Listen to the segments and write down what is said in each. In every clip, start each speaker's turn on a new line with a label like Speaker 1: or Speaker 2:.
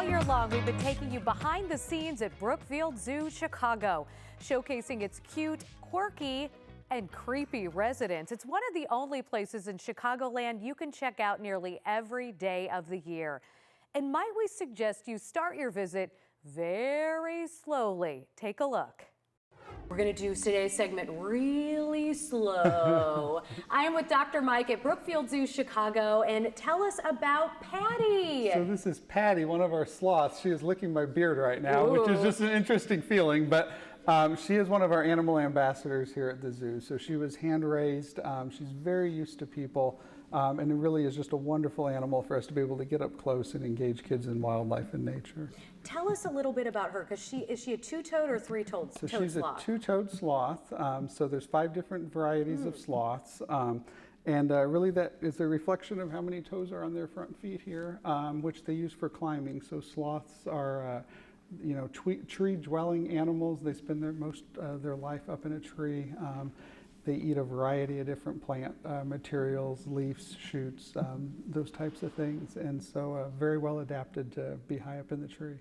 Speaker 1: year long, we've been taking you behind the scenes at Brookfield Zoo Chicago, showcasing its cute, quirky, and creepy residents. It's one of the only places in Chicagoland you can check out nearly every day of the year. And might we suggest you start your visit very slowly? Take a look. We're going to do today's segment really slow. I am with Dr. Mike at Brookfield Zoo Chicago, and tell us about Patty.
Speaker 2: So this is Patty, one of our sloths. She is licking my beard right now, which is just an interesting feeling, but she is one of our animal ambassadors here at the zoo. So she was hand-raised. She's very used to people, and it really is just a wonderful animal for us to be able to get up close and engage kids in wildlife and nature.
Speaker 1: Tell us a little bit about her, because is she a two-toed or three-toed sloth?
Speaker 2: So she's a two-toed sloth. So there's 5 different varieties of sloths. And really that is a reflection of how many toes are on their front feet here, which they use for climbing. So sloths are tree-dwelling animals. They spend most of their life up in a tree. They eat a variety of different plant materials, leaves, shoots, those types of things. And so very well adapted to be high up in the tree.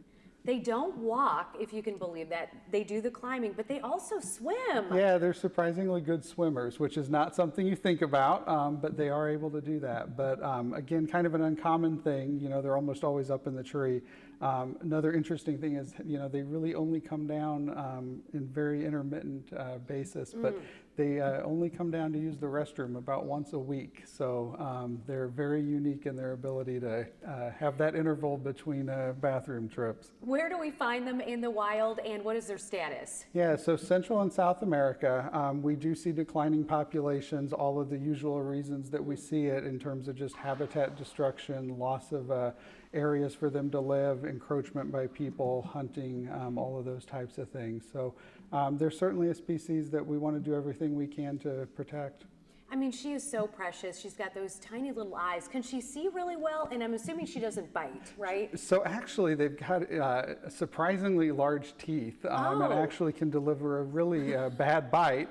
Speaker 1: They don't walk, if you can believe that. They do the climbing, but they also swim.
Speaker 2: Yeah, they're surprisingly good swimmers, which is not something you think about, but they are able to do that. But again, kind of an uncommon thing. You know, they're almost always up in the tree. Another interesting thing is, they really only come down in very intermittent basis, but they only come down to use the restroom about once a week. So they're very unique in their ability to have that interval between bathroom trips.
Speaker 1: Where do we find them in the wild, and what is their status?
Speaker 2: Yeah, so Central and South America, we do see declining populations, all of the usual reasons that we see it in terms of just habitat destruction, loss of areas for them to live, encroachment by people, hunting, all of those types of things. So there's certainly a species that we want to do everything we can to protect.
Speaker 1: I mean, she is so precious. She's got those tiny little eyes. Can she see really well? And I'm assuming she doesn't bite, right?
Speaker 2: So actually, they've got surprisingly large teeth and actually can deliver a really bad bite.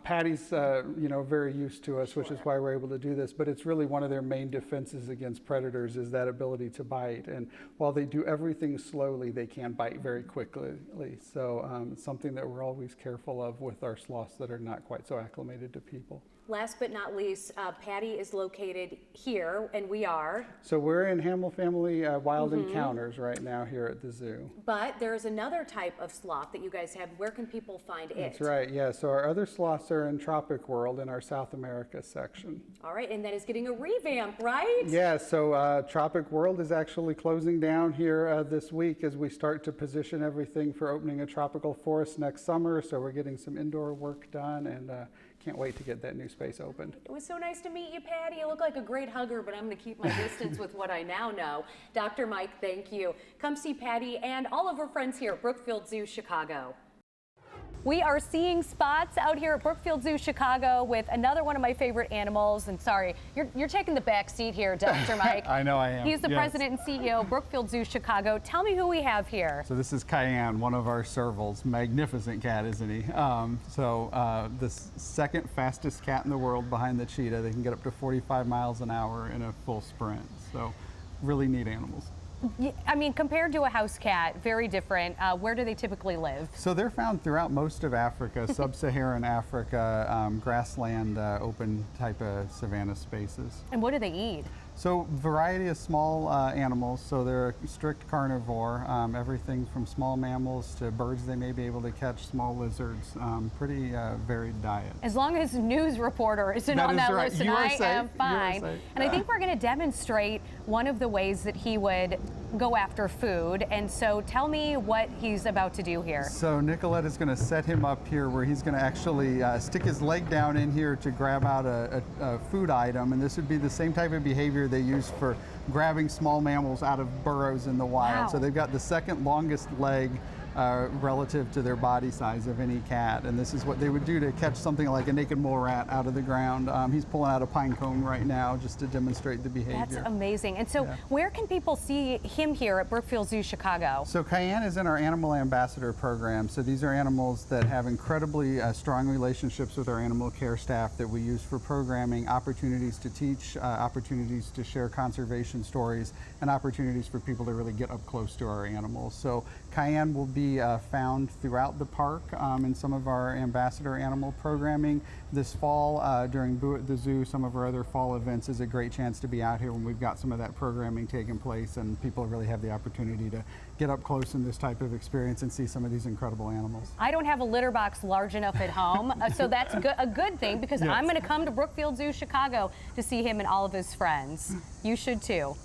Speaker 2: Patty's, very used to us, which is why we're able to do this. But it's really one of their main defenses against predators is that ability to bite. And while they do everything slowly, they can bite very quickly. So it's something that we're always careful of with our sloths that are not quite so acclimated to people.
Speaker 1: Last but not least, Patty is located here, and we are.
Speaker 2: So we're in Hamill Family Wild Encounters right now here at the zoo.
Speaker 1: But there's another type of sloth that you guys have. Where can people find it?
Speaker 2: That's right, yeah. So our other sloths are in Tropic World in our South America section.
Speaker 1: All right, and that is getting a revamp, right?
Speaker 2: Yeah, so Tropic World is actually closing down here this week as we start to position everything for opening a tropical forest next summer. So we're getting some indoor work done, and can't wait to get that new space opened.
Speaker 1: It was so nice to meet you, Patty. You look like a great hugger, but I'm going to keep my distance with what I now know. Dr. Mike, thank you. Come see Patty and all of her friends here at Brookfield Zoo Chicago. We are seeing spots out here at Brookfield Zoo Chicago with another one of my favorite animals. And sorry, you're taking the back seat here, Dr. Mike.
Speaker 2: I know I am.
Speaker 1: He's the president and CEO of Brookfield Zoo Chicago. Tell me who we have here.
Speaker 2: So this is Cayenne, one of our servals. Magnificent cat, isn't he? The second fastest cat in the world behind the cheetah. They can get up to 45 miles an hour in a full sprint. So really neat animals.
Speaker 1: I mean, compared to a house cat, very different. Where do they typically live?
Speaker 2: So they're found throughout most of Africa, sub-Saharan Africa, grassland, open type of savanna spaces.
Speaker 1: And what do they eat?
Speaker 2: So variety of small animals, so they're a strict carnivore, everything from small mammals to birds they may be able to catch, small lizards, pretty varied diet.
Speaker 1: As long as news reporter isn't on that list, and I am fine. And I think we're going to demonstrate one of the ways that he would go after food. And so tell me what he's about to do here.
Speaker 2: So Nicolette is going to set him up here where he's going to actually stick his leg down in here to grab out a food item. And this would be the same type of behavior they use for grabbing small mammals out of burrows in the wild.
Speaker 1: Wow.
Speaker 2: So they've got the second longest leg relative to their body size of any cat. And this is what they would do to catch something like a naked mole rat out of the ground. He's pulling out a pine cone right now just to demonstrate the behavior.
Speaker 1: That's amazing. And so where can people see him here at Brookfield Zoo Chicago?
Speaker 2: So Cayenne is in our Animal Ambassador program. So these are animals that have incredibly strong relationships with our animal care staff that we use for programming, opportunities to teach, opportunities to share conservation stories, and opportunities for people to really get up close to our animals. So Cayenne will be found throughout the park in some of our ambassador animal programming. This fall during Boo at the Zoo, some of our other fall events, is a great chance to be out here when we've got some of that programming taking place and people really have the opportunity to get up close in this type of experience and see some of these incredible animals.
Speaker 1: I don't have a litter box large enough at home, so that's a good thing because
Speaker 2: Yes.
Speaker 1: I'm going to come to Brookfield Zoo Chicago to see him and all of his friends. You should too.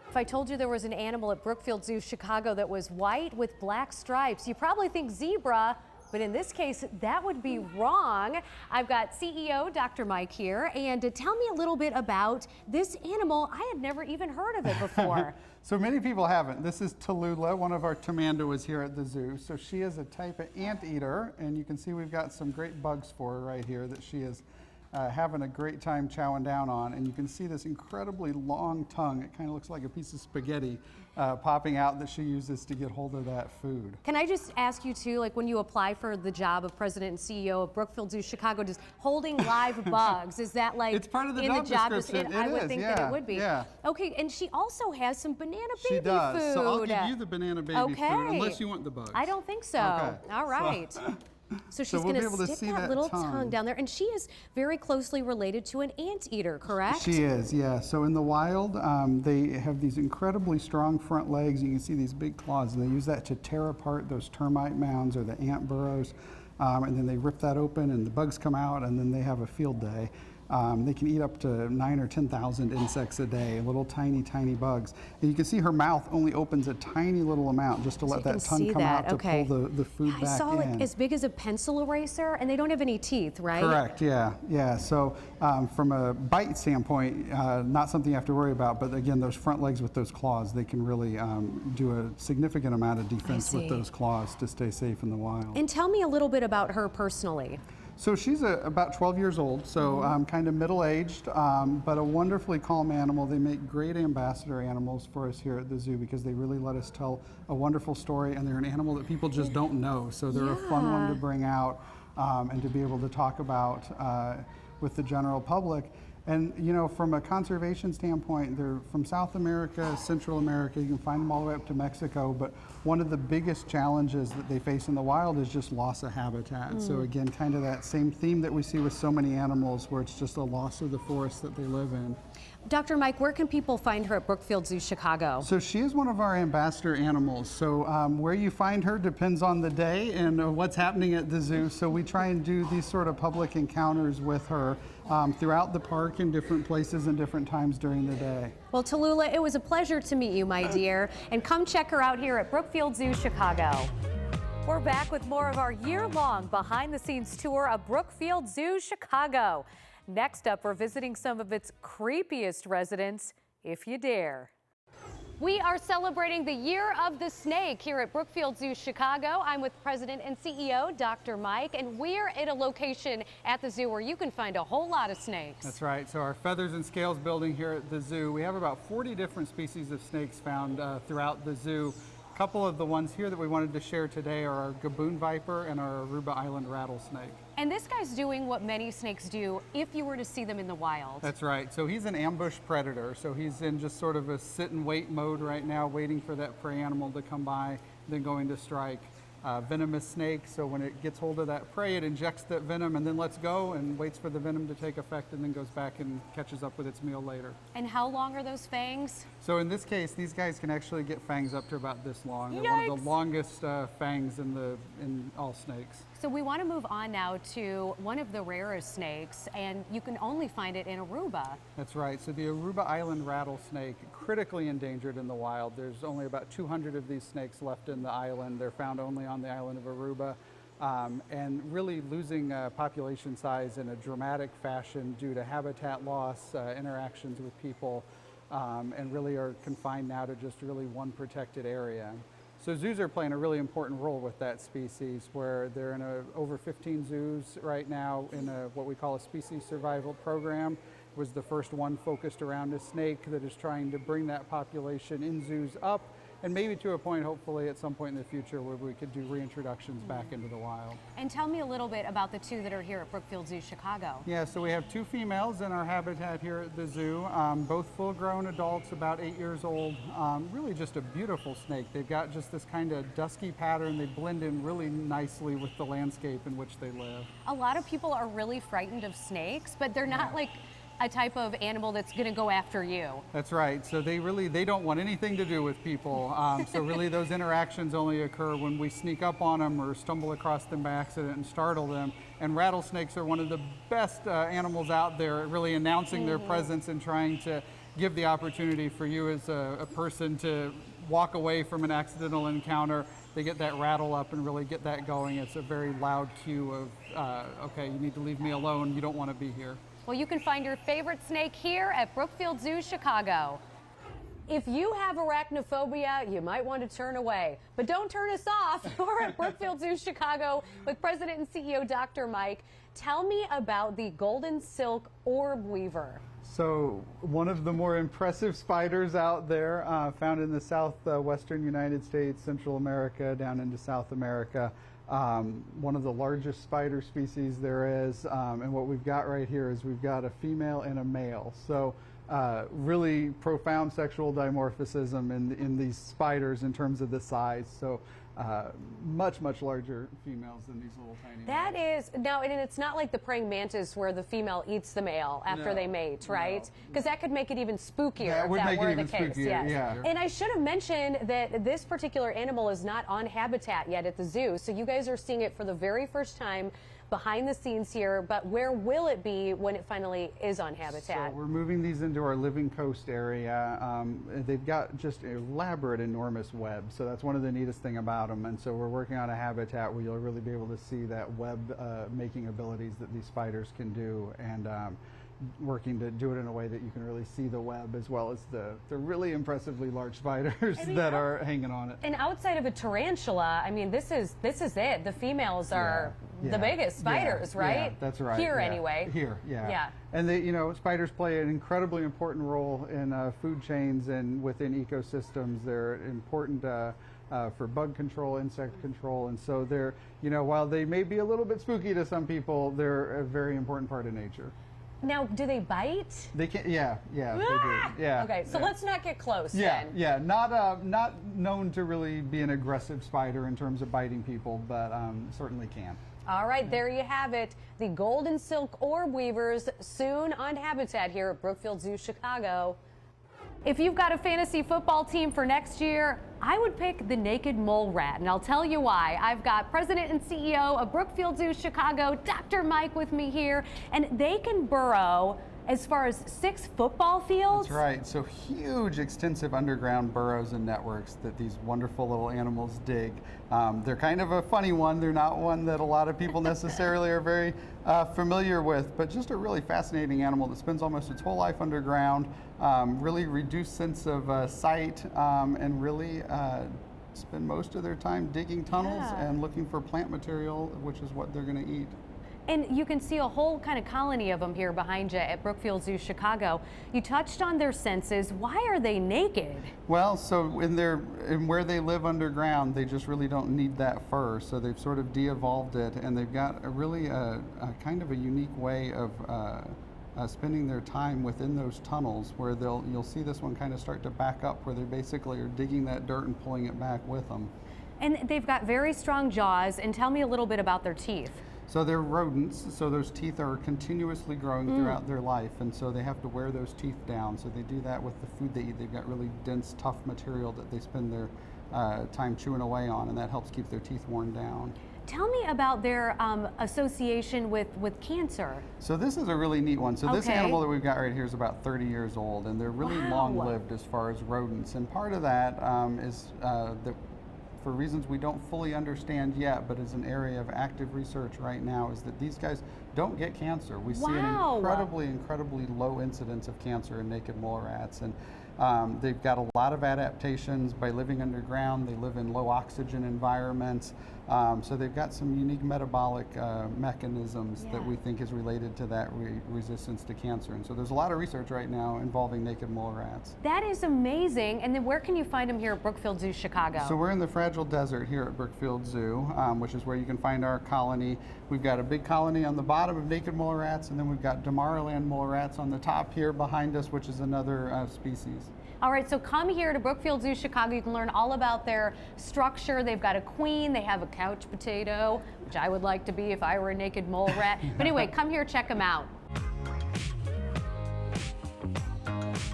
Speaker 1: If I told you there was an animal at Brookfield Zoo Chicago that was white with black stripes, you probably think zebra, but in this case, that would be wrong. I've got CEO Dr. Mike here, and tell me a little bit about this animal. I had never even heard of it before.
Speaker 2: So many people haven't. This is Tallulah, one of our tamanduas here at the zoo. So she is a type of anteater, and you can see we've got some great bugs for her right here that she is having a great time chowing down on. And you can see this incredibly long tongue. It kind of looks like a piece of spaghetti popping out that she uses to get hold of that food.
Speaker 1: Can I just ask you too, like when you apply for the job of president and CEO of Brookfield Zoo Chicago, just holding live bugs, is that like
Speaker 2: it's part of the
Speaker 1: in
Speaker 2: job
Speaker 1: the job
Speaker 2: description?
Speaker 1: I would think that it would be.
Speaker 2: Yeah.
Speaker 1: Okay, and she also has some banana baby
Speaker 2: She does.
Speaker 1: food.
Speaker 2: So I'll give you the banana baby food, unless you want the bugs.
Speaker 1: I don't think so.
Speaker 2: Okay.
Speaker 1: All right. So she's
Speaker 2: we'll
Speaker 1: going
Speaker 2: be able to
Speaker 1: stick
Speaker 2: see
Speaker 1: that
Speaker 2: that
Speaker 1: little
Speaker 2: tongue.
Speaker 1: tongue down there, and she is very closely related to an anteater, correct?
Speaker 2: She is, yeah. So in the wild, they have these incredibly strong front legs. You can see these big claws, and they use that to tear apart those termite mounds or the ant burrows. And then they rip that open, and the bugs come out, and then they have a field day. They can eat up to 9,000 or 10,000 insects a day, little tiny, tiny bugs. And you can see her mouth only opens a tiny little amount just to let that tongue come out to pull the food back in.
Speaker 1: I saw like as big as a pencil eraser, and they don't have any teeth, right?
Speaker 2: Correct, yeah. So from a bite standpoint, not something you have to worry about, but again, those front legs with those claws, they can really do a significant amount of defense with those claws to stay safe in the wild.
Speaker 1: And tell me a little bit about her personally.
Speaker 2: So she's about 12 years old, so kind of middle-aged, but a wonderfully calm animal. They make great ambassador animals for us here at the zoo because they really let us tell a wonderful story, and they're an animal that people just don't know. So they're a fun one to bring out and to be able to talk about with the general public. And you know, from a conservation standpoint, they're from South America, Central America. You can find them all the way up to Mexico. But one of the biggest challenges that they face in the wild is just loss of habitat. So again, kind of that same theme that we see with so many animals, where it's just a loss of the forest that they live in.
Speaker 1: Dr. Mike, where can people find her at Brookfield Zoo Chicago?
Speaker 2: So she is one of our ambassador animals. So where you find her depends on the day and what's happening at the zoo. So we try and do these sort of public encounters with her throughout the park in different places and different times during the day.
Speaker 1: Well, Tallulah, it was a pleasure to meet you, my dear. And come check her out here at Brookfield Zoo Chicago. We're back with more of our year-long behind-the-scenes tour of Brookfield Zoo Chicago. Next up, we're visiting some of its creepiest residents, if you dare. We are celebrating the Year of the Snake here at Brookfield Zoo Chicago. I'm with President and CEO Dr. Mike, and we're at a location at the zoo where you can find a whole lot of snakes.
Speaker 2: That's right. So our Feathers and Scales building here at the zoo, we have about 40 different species of snakes found throughout the zoo. A couple of the ones here that we wanted to share today are our Gaboon Viper and our Aruba Island Rattlesnake.
Speaker 1: And this guy's doing what many snakes do if you were to see them in the wild.
Speaker 2: That's right. So he's an ambush predator. So he's in just sort of a sit and wait mode right now, waiting for that prey animal to come by, then going to strike. Venomous snake, so when it gets hold of that prey, it injects that venom and then lets go and waits for the venom to take effect and then goes back and catches up with its meal later.
Speaker 1: And how long are those fangs?
Speaker 2: So in this case, these guys can actually get fangs up to about this long. They're
Speaker 1: Yikes.
Speaker 2: one of the longest fangs in all snakes.
Speaker 1: So we want to move on now to one of the rarest snakes, and you can only find it in Aruba.
Speaker 2: That's right. So the Aruba Island rattlesnake, critically endangered in the wild. There's only about 200 of these snakes left in the island. They're found only on the island of Aruba, and really losing population size in a dramatic fashion due to habitat loss, interactions with people, and really are confined now to just really one protected area. So zoos are playing a really important role with that species, where they're in over 15 zoos right now in what we call a species survival program. It was the first one focused around a snake that is trying to bring that population in zoos up, and maybe to a point, hopefully at some point in the future, where we could do reintroductions back into the wild.
Speaker 1: And tell me a little bit about the two that are here at Brookfield Zoo Chicago.
Speaker 2: Yeah, so we have 2 females in our habitat here at the zoo, both full-grown adults, about 8 years old. Really just a beautiful snake. They've got just this kind of dusky pattern. They blend in really nicely with the landscape in which they live.
Speaker 1: A lot of people are really frightened of snakes, but they're not like a type of animal that's going to go after you.
Speaker 2: That's right. So they don't want anything to do with people. So really those interactions only occur when we sneak up on them or stumble across them by accident and startle them. And rattlesnakes are one of the best animals out there, really announcing their presence and trying to give the opportunity for you as a person to walk away from an accidental encounter. They get that rattle up and really get that going. It's a very loud cue of, okay, you need to leave me alone. You don't want to be here.
Speaker 1: Well, you can find your favorite snake here at Brookfield Zoo Chicago. If you have arachnophobia, you might want to turn away, but don't turn us off. We're at Brookfield Zoo Chicago with President and CEO Dr. Mike. Tell me about the golden silk orb weaver.
Speaker 2: So one of the more impressive spiders out there, found in the southwestern United States, Central America, down into South America. One of the largest spider species there is, and what we've got right here is we've got a female and a male. So really profound sexual dimorphism in these spiders in terms of the size. So much larger females than these little tiny
Speaker 1: That
Speaker 2: males.
Speaker 1: is, now, and it's not like the praying mantis where the female eats the male after they mate, right? Because that could make it even spookier
Speaker 2: That
Speaker 1: if
Speaker 2: would
Speaker 1: that
Speaker 2: make it
Speaker 1: were
Speaker 2: even
Speaker 1: the case.
Speaker 2: spookier,
Speaker 1: Yes.
Speaker 2: yeah.
Speaker 1: And I should have mentioned that this particular animal is not on habitat yet at the zoo, so you guys are seeing it for the very first time behind the scenes here, but where will it be when it finally is on habitat?
Speaker 2: So we're moving these into our living coast area. They've got just elaborate, enormous webs, so that's one of the neatest thing about them. And so we're working on a habitat where you'll really be able to see that web making abilities that these spiders can do, and working to do it in a way that you can really see the web as well as the really impressively large spiders that are hanging on it.
Speaker 1: And outside of a tarantula, I mean, this is it. The females are the biggest spiders, right?
Speaker 2: Yeah, that's right.
Speaker 1: Here, anyway.
Speaker 2: Here, yeah.
Speaker 1: Yeah.
Speaker 2: And they, spiders play an incredibly important role in food chains and within ecosystems. They're important for bug control, insect control, and so they're, while they may be a little bit spooky to some people, they're a very important part of nature.
Speaker 1: Now, do they bite?
Speaker 2: They can, they do. Yeah.
Speaker 1: Okay, so let's not get close then.
Speaker 2: Yeah, not known to really be an aggressive spider in terms of biting people, but certainly can.
Speaker 1: All right, there you have it. The golden silk orb weavers soon on habitat here at Brookfield Zoo Chicago. If you've got a fantasy football team for next year, I would pick the naked mole rat, and I'll tell you why. I've got President and CEO of Brookfield Zoo Chicago, Dr. Mike, with me here, and they can burrow as far as 6 football fields.
Speaker 2: That's right. So huge, extensive underground burrows and networks that these wonderful little animals dig. They're kind of a funny one. They're not one that a lot of people necessarily are very familiar with, but just a really fascinating animal that spends almost its whole life underground, really reduced sense of sight, and really spend most of their time digging tunnels and looking for plant material, which is what they're going to eat.
Speaker 1: And you can see a whole kind of colony of them here behind you at Brookfield Zoo Chicago. You touched on their senses. Why are they naked?
Speaker 2: Well, so in where they live underground, they just really don't need that fur. So they've sort of de-evolved it, and they've got a really a kind of a unique way of spending their time within those tunnels, where you'll see this one kind of start to back up, where they basically are digging that dirt and pulling it back with them.
Speaker 1: And they've got very strong jaws. And tell me a little bit about their teeth.
Speaker 2: So they're rodents, so those teeth are continuously growing throughout their life, and so they have to wear those teeth down. So they do that with the food they eat. They've got really dense, tough material that they spend their time chewing away on, and that helps keep their teeth worn down.
Speaker 1: Tell me about their association with cancer.
Speaker 2: So this is a really neat one. So this animal that we've got right here is about 30 years old, and they're really long-lived as far as rodents. And part of that is that, for reasons we don't fully understand yet, but is an area of active research right now, is that these guys don't get cancer. We see an incredibly low incidence of cancer in naked mole rats. And They've got a lot of adaptations by living underground. They live in low oxygen environments. So they've got some unique metabolic mechanisms that we think is related to that resistance to cancer. And so there's a lot of research right now involving naked mole rats.
Speaker 1: That is amazing. And then where can you find them here at Brookfield Zoo Chicago?
Speaker 2: So we're in the fragile desert here at Brookfield Zoo, which is where you can find our colony. We've got a big colony on the bottom of naked mole rats, and then we've got Damaraland mole rats on the top here behind us, which is another species.
Speaker 1: All right, so come here to Brookfield Zoo Chicago. You can learn all about their structure. They've got a queen. They have a couch potato, which I would like to be if I were a naked mole rat. But anyway, come here, check them out.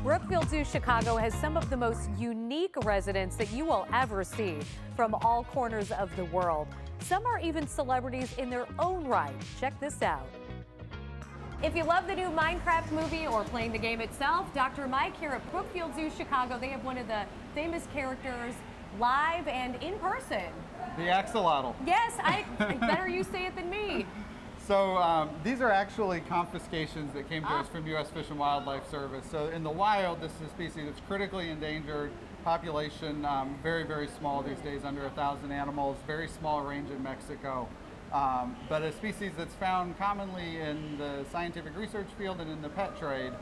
Speaker 1: Brookfield Zoo Chicago has some of the most unique residents that you will ever see from all corners of the world. Some are even celebrities in their own right. Check this out. If you love the new Minecraft movie or playing the game itself, Dr. Mike here at Brookfield Zoo Chicago, they have one of the famous characters live and in person.
Speaker 2: The axolotl.
Speaker 1: Yes, better you say it than me.
Speaker 2: So these are actually confiscations that came to us from U.S. Fish and Wildlife Service. So in the wild, this is a species that's critically endangered. Population very, very small these days, under 1,000 animals, very small range in Mexico. But a species that's found commonly in the scientific research field and in the pet trade.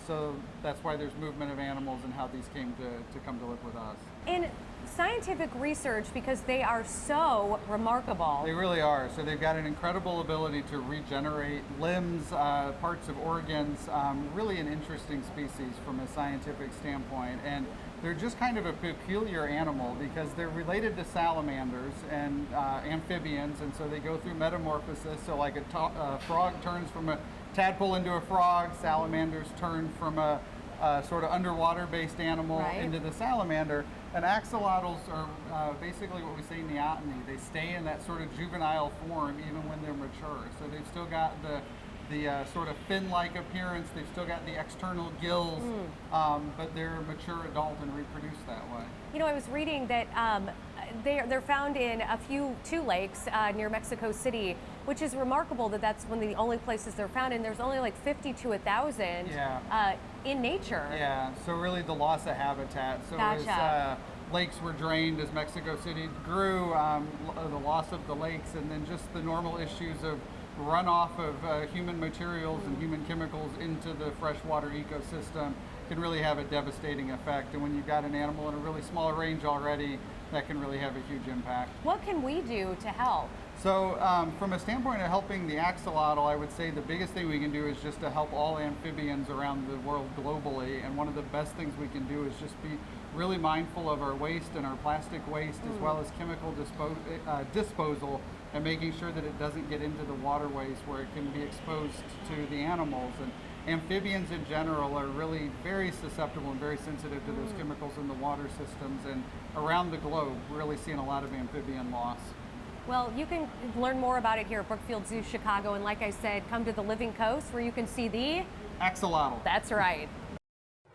Speaker 2: So that's why there's movement of animals and how these came to come to live with us.
Speaker 1: In scientific research, because they are so remarkable.
Speaker 2: They really are. So they've got an incredible ability to regenerate limbs, parts of organs, really an interesting species from a scientific standpoint. And they're just kind of a peculiar animal because they're related to salamanders and amphibians, and so they go through metamorphosis. So like a frog turns from a tadpole into a frog, salamanders turn from a sort of underwater-based animal into the salamander, and axolotls are basically what we say neoteny. They stay in that sort of juvenile form even when they're mature. So they've still got the sort of fin-like appearance. They've still got the external gills, but they're a mature adult and reproduce that way.
Speaker 1: You know, I was reading that they're found in two lakes near Mexico City, which is remarkable that that's one of the only places they're found, and there's only like 50 to 1,000 in nature.
Speaker 2: Yeah, so really the loss of habitat. So as lakes were drained, as Mexico City grew, the loss of the lakes, and then just the normal issues of runoff of human materials and human chemicals into the freshwater ecosystem can really have a devastating effect. And when you've got an animal in a really small range already, that can really have a huge impact.
Speaker 1: What can we do to help?
Speaker 2: So from a standpoint of helping the axolotl, I would say the biggest thing we can do is just to help all amphibians around the world globally. And one of the best things we can do is just be really mindful of our waste and our plastic waste, as well as chemical disposal, and making sure that it doesn't get into the waterways where it can be exposed to the animals. And amphibians in general are really very susceptible and very sensitive to those chemicals in the water systems, and around the globe we're really seeing a lot of amphibian loss.
Speaker 1: Well, you can learn more about it here at Brookfield Zoo Chicago, and like I said, come to the Living Coast where you can see the
Speaker 2: axolotl.
Speaker 1: That's right.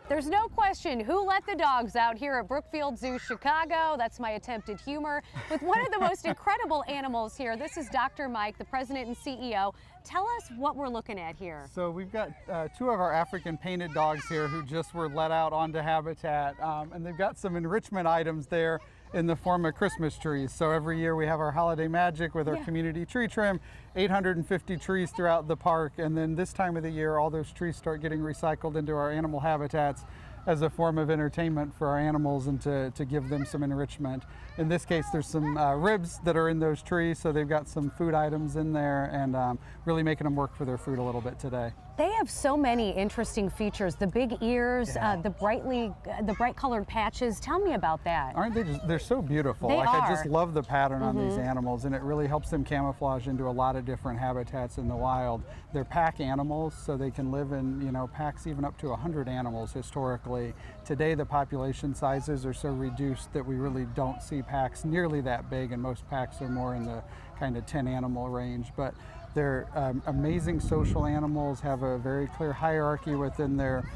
Speaker 1: There's no question who let the dogs out here at Brookfield Zoo Chicago. That's my attempted humor with one of the most incredible animals here. This is Dr. Mike, the president and CEO. Tell us what we're looking at here.
Speaker 2: So we've got two of our African painted dogs here who just were let out onto habitat, and they've got some enrichment items there in the form of Christmas trees. So every year we have our holiday magic with our community tree trim, 850 trees throughout the park, and then this time of the year all those trees start getting recycled into our animal habitats as a form of entertainment for our animals and to give them some enrichment. In this case, there's some ribs that are in those trees, so they've got some food items in there, and really making them work for their food a little bit today.
Speaker 1: They have so many interesting features. The big ears, the bright colored patches. Tell me about that.
Speaker 2: Aren't they just, they're so beautiful. I just love the pattern on these animals, and it really helps them camouflage into a lot of different habitats in the wild. They're pack animals, so they can live in, you know, packs even up to 100 animals historically. Today the population sizes are so reduced that we really don't see packs nearly that big, and most packs are more in the kind of 10 animal range. But They're amazing social animals, have a very clear hierarchy within their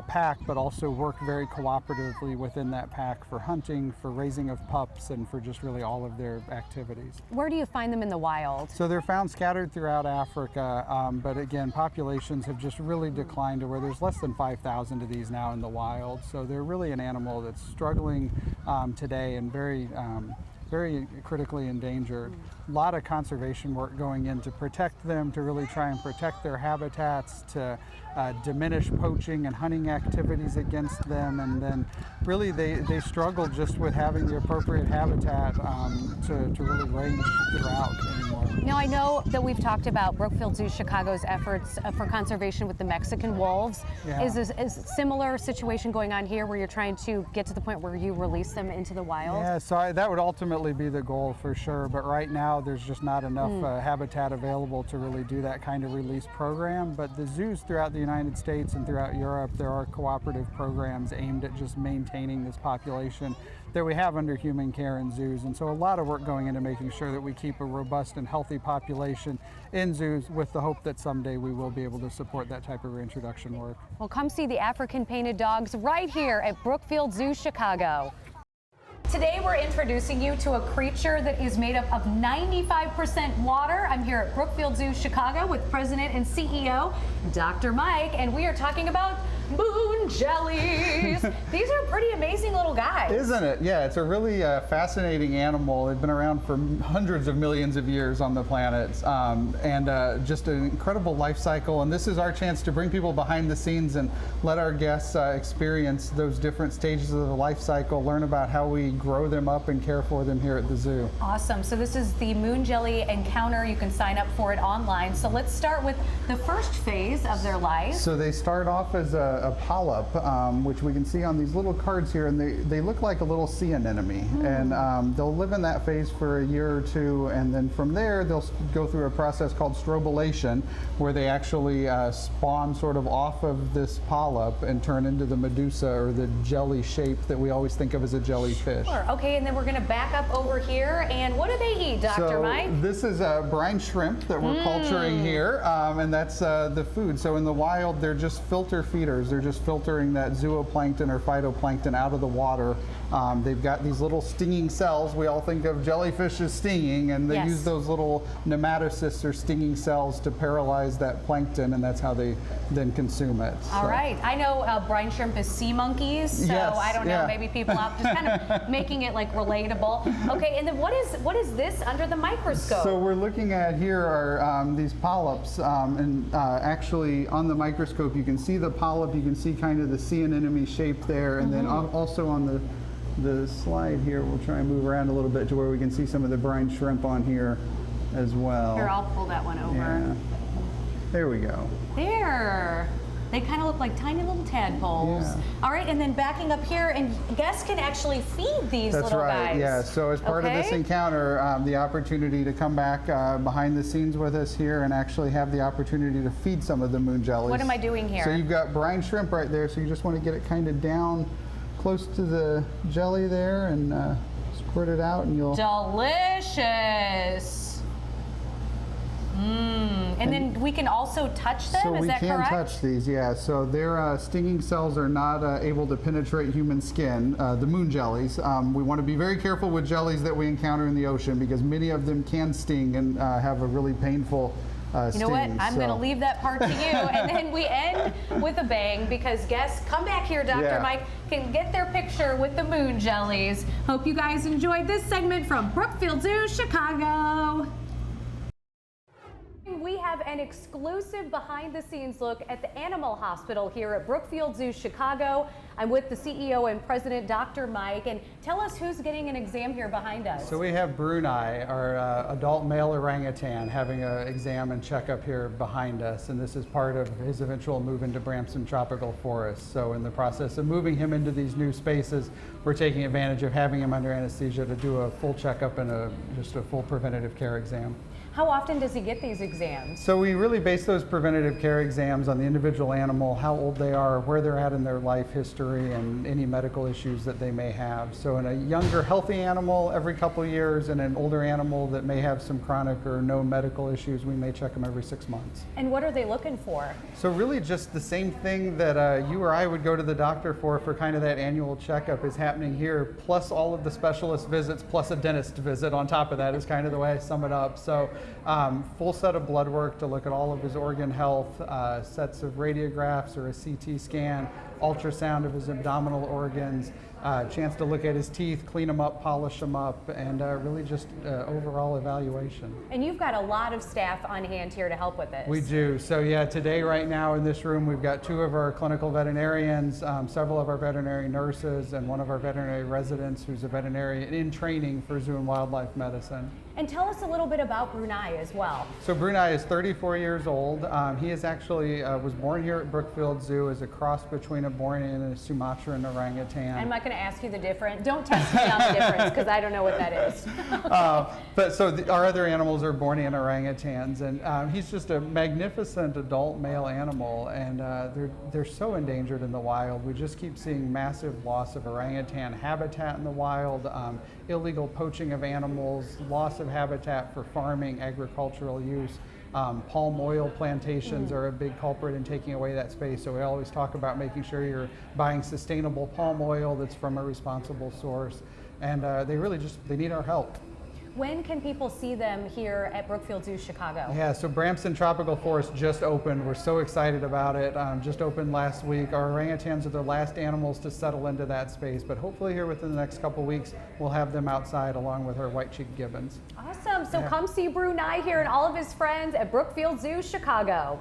Speaker 2: pack, but also work very cooperatively within that pack for hunting, for raising of pups, and for just really all of their activities.
Speaker 1: Where do you find them in the wild?
Speaker 2: So they're found scattered throughout Africa, but again, populations have just really declined to where there's less than 5,000 of these now in the wild. So they're really an animal that's struggling today and very critically endangered. A lot of conservation work going in to protect them, to really try and protect their habitats, to diminish poaching and hunting activities against them, and then really they struggle just with having the appropriate habitat to really range throughout anymore.
Speaker 1: Now, I know that we've talked about Brookfield Zoo Chicago's efforts for conservation with the Mexican wolves.
Speaker 2: Yeah.
Speaker 1: Is a similar situation going on here where you're trying to get to the point where you release them into the wild?
Speaker 2: Yeah, so that would ultimately be the goal for sure, but right now there's just not enough habitat available to really do that kind of release program. But the zoos throughout the United States and throughout Europe, there are cooperative programs aimed at just maintaining this population that we have under human care in zoos. And so a lot of work going into making sure that we keep a robust and healthy population in zoos, with the hope that someday we will be able to support that type of reintroduction work.
Speaker 1: Well, come see the African painted dogs right here at Brookfield Zoo Chicago. Today we're introducing you to a creature that is made up of 95% water. I'm here at Brookfield Zoo Chicago with President and CEO Dr. Mike, and we are talking about moon jellies. These are pretty amazing little guys.
Speaker 2: Isn't it? Yeah, it's a really fascinating animal. They've been around for hundreds of millions of years on the planet, and just an incredible life cycle. And this is our chance to bring people behind the scenes and let our guests experience those different stages of the life cycle, learn about how we grow them up and care for them here at the zoo.
Speaker 1: Awesome. So this is the moon jelly encounter. You can sign up for it online. So let's start with the first phase of their life.
Speaker 2: So they start off as a polyp, which we can see on these little cards here, and they look like a little sea anemone. And they'll live in that phase for a year or two, and then from there they'll go through a process called strobilation, where they actually spawn sort of off of this polyp and turn into the medusa, or the jelly shape that we always think of as a jellyfish.
Speaker 1: Sure. Okay, and then we're going to back up over here. And what do they eat, Dr. Mike?
Speaker 2: This is brine shrimp that we're culturing here, and that's the food. So in the wild, they're just filter feeders. They're just filtering that zooplankton or phytoplankton out of the water. They've got these little stinging cells. We all think of jellyfish as stinging, and they use those little nematocysts or stinging cells to paralyze that plankton, and that's how they then consume it.
Speaker 1: All right. I know brine shrimp is sea monkeys, so I don't know, maybe people out just kind of making it like relatable. Okay, and then what is this under the microscope?
Speaker 2: So we're looking at here are these polyps, and actually on the microscope you can see the polyp, you can see kind of the sea anemone shape there, and then also on the slide here, we'll try and move around a little bit to where we can see some of the brine shrimp on here as well.
Speaker 1: Here, I'll pull that one over.
Speaker 2: Yeah. There we go.
Speaker 1: There. They kind of look like tiny little tadpoles.
Speaker 2: Yeah.
Speaker 1: All right, and then backing up here, and guests can actually feed these little guys.
Speaker 2: That's right, yeah. So as part of this encounter, the opportunity to come back behind the scenes with us here and actually have the opportunity to feed some of the moon jellies.
Speaker 1: What am I doing here?
Speaker 2: So you've got brine shrimp right there, so you just want to get it kind of down close to the jelly there and squirt it out, and you'll...
Speaker 1: Delicious! And then we can also touch them, is that correct? So we can
Speaker 2: touch these, yeah. So their stinging cells are not able to penetrate human skin, the moon jellies. We want to be very careful with jellies that we encounter in the ocean, because many of them can sting and have a really painful
Speaker 1: You know what? I'm going to leave that part to you. And then we end with a bang, because guests, come back here, Dr. Mike, can get their picture with the moon jellies. Hope you guys enjoyed this segment from Brookfield Zoo Chicago. We have an exclusive behind-the-scenes look at the animal hospital here at Brookfield Zoo Chicago. I'm with the CEO and President, Dr. Mike, and tell us who's getting an exam here behind us.
Speaker 2: So we have Brunei, our adult male orangutan, having an exam and checkup here behind us, and this is part of his eventual move into Bramson Tropical Forest. So in the process of moving him into these new spaces, we're taking advantage of having him under anesthesia to do a full checkup and just a full preventative care exam.
Speaker 1: How often does he get these exams?
Speaker 2: So we really base those preventative care exams on the individual animal, how old they are, where they're at in their life history, and any medical issues that they may have. So in a younger, healthy animal, every couple of years, and an older animal that may have some chronic or known medical issues, we may check them every 6 months.
Speaker 1: And what are they looking for?
Speaker 2: So really just the same thing that you or I would go to the doctor for kind of that annual checkup is happening here, plus all of the specialist visits, plus a dentist visit on top of that is kind of the way I sum it up. So full set of blood work to look at all of his organ health, sets of radiographs or a CT scan, ultrasound of his abdominal organs, chance to look at his teeth, clean them up, polish them up, and really just overall evaluation.
Speaker 1: And you've got a lot of staff on hand here to help with this.
Speaker 2: We do. So yeah, today right now in this room we've got 2 of our clinical veterinarians, several of our veterinary nurses, and 1 of our veterinary residents who's a veterinarian in training for zoo and wildlife medicine.
Speaker 1: And tell us a little bit about Brunei as well.
Speaker 2: So Brunei is 34 years old. He is actually was born here at Brookfield Zoo as a cross between a Bornean and a Sumatran orangutan.
Speaker 1: I'm not going to ask you the difference. Don't test me on the difference because I don't know what that is.
Speaker 2: But so our other animals are Bornean orangutans, and he's just a magnificent adult male animal, and they're so endangered in the wild. We just keep seeing massive loss of orangutan habitat in the wild, illegal poaching of animals, loss of habitat for farming, agricultural use. Palm oil plantations are a big culprit in taking away that space. So we always talk about making sure you're buying sustainable palm oil that's from a responsible source. And they need our help.
Speaker 1: When can people see them here at Brookfield Zoo Chicago?
Speaker 2: Yeah, so Bramson Tropical Forest just opened. We're so excited about it. Just opened last week. Our orangutans are the last animals to settle into that space, but hopefully here within the next couple weeks, we'll have them outside along with our white-cheeked gibbons.
Speaker 1: Awesome. So come see Brunei here and all of his friends at Brookfield Zoo Chicago.